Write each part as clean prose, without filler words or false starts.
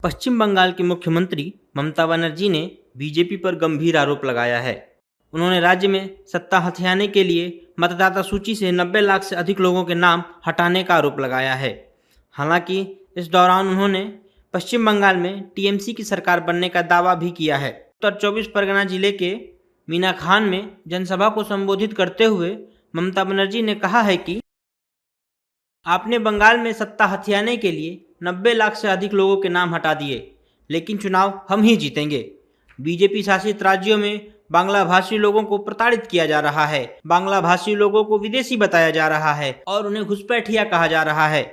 पश्चिम बंगाल की मुख्यमंत्री ममता बनर्जी ने बीजेपी पर गंभीर आरोप लगाया है। उन्होंने राज्य में सत्ता हथियाने के लिए मतदाता सूची से 90 लाख से अधिक लोगों के नाम हटाने का आरोप लगाया है। हालांकि इस दौरान उन्होंने पश्चिम बंगाल में टीएमसी की सरकार बनने का दावा भी किया है। उत्तर 24 परगना जिले के मीनाखान में जनसभा को संबोधित करते हुए ममता बनर्जी ने कहा है कि आपने बंगाल में सत्ता हथियाने के लिए 90 लाख से अधिक लोगों के नाम हटा दिए, लेकिन चुनाव हम ही जीतेंगे। बीजेपी शासित राज्यों में बांग्ला भाषी लोगों को प्रताड़ित किया जा रहा है, बांग्ला भाषी लोगों को विदेशी बताया जा रहा है और उन्हें घुसपैठिया कहा जा रहा है।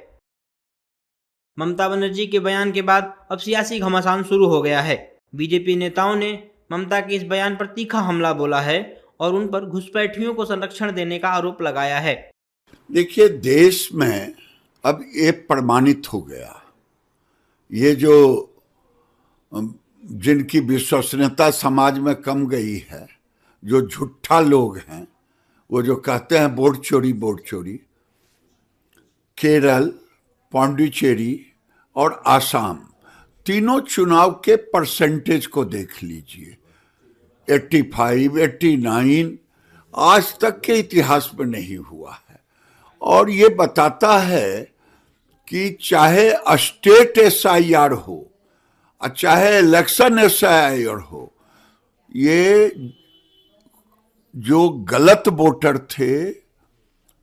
ममता बनर्जी के बयान के बाद अब सियासी घमासान शुरू हो गया है। बीजेपी नेताओं ने ममता के इस बयान पर तीखा हमला बोला है और उन पर घुसपैठियों को संरक्षण देने का आरोप लगाया है। देखिए, देश में अब ये प्रमाणित हो गया, ये जो जिनकी विश्वसनीयता समाज में कम गई है, जो झूठा लोग हैं, वो जो कहते हैं वोट चोरी, केरल, पांडिचेरी और आसाम तीनों चुनाव के परसेंटेज को देख लीजिए। 85, 89 आज तक के इतिहास में नहीं हुआ है। और ये बताता है कि चाहे स्टेट SIR हो और चाहे इलेक्शन SIR हो, ये जो गलत वोटर थे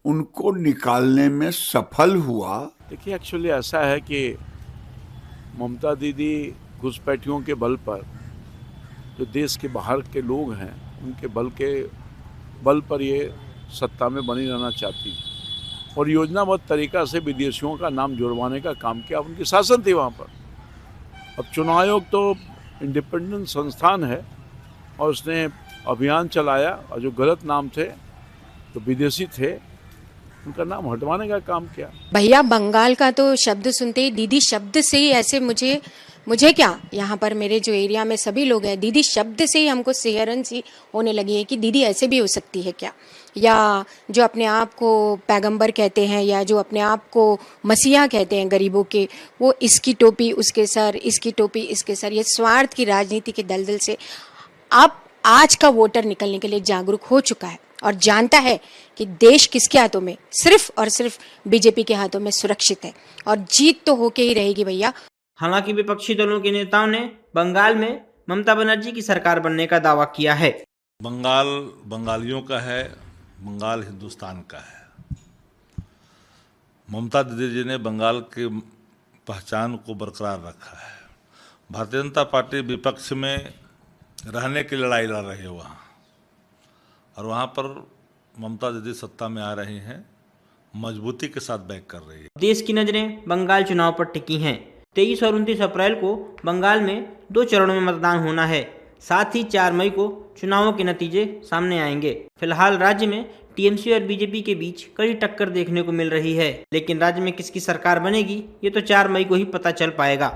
उनको निकालने में सफल हुआ। देखिए, एक्चुअली ऐसा है कि ममता दीदी घुसपैठियों के बल पर, जो देश के बाहर के लोग हैं उनके बल पर ये सत्ता में बनी रहना चाहती और योजनाबद्ध तरीका से विदेशियों का नाम जुड़वाने का काम किया। उनकी शासन थी वहाँ पर। अब चुनाव आयोग तो इंडिपेंडेंट संस्थान है और उसने अभियान चलाया और जो गलत नाम थे, तो विदेशी थे, उनका नाम हटवाने का काम किया। भैया, बंगाल का तो शब्द सुनते ही दीदी शब्द से ही ऐसे मुझे क्या, यहाँ पर मेरे जो एरिया में सभी लोग हैं, दीदी शब्द से ही हमको सिहरन सी होने लगी है कि दीदी ऐसे भी हो सकती है क्या। या जो अपने आप को पैगंबर कहते हैं या जो अपने आप को मसीहा कहते हैं गरीबों के, वो इसकी टोपी उसके सर, इसकी टोपी इसके सर, ये स्वार्थ की राजनीति के दलदल से अब आज का वोटर निकलने के लिए जागरूक हो चुका है और जानता है कि देश किसके हाथों में, सिर्फ और सिर्फ बीजेपी के हाथों में सुरक्षित है और जीत तो होके ही रहेगी भैया। हालांकि विपक्षी दलों के नेताओं ने बंगाल में ममता बनर्जी की सरकार बनने का दावा किया है। बंगाल बंगालियों का है, बंगाल हिंदुस्तान का है। ममता दीदी जी ने बंगाल की पहचान को बरकरार रखा है। भारतीय जनता पार्टी विपक्ष में रहने की लड़ाई लड़ रही है वहाँ, और वहाँ पर ममता दीदी सत्ता में आ रही हैं, मजबूती के साथ बैक कर रही है। देश की नजरें बंगाल चुनाव पर टिकी हैं। 23 और 29 अप्रैल को बंगाल में 2 चरणों में मतदान होना है। साथ ही 4 मई को चुनावों के नतीजे सामने आएंगे। फिलहाल राज्य में टीएमसी और बीजेपी के बीच कड़ी टक्कर देखने को मिल रही है, लेकिन राज्य में किसकी सरकार बनेगी ये तो 4 मई को ही पता चल पाएगा।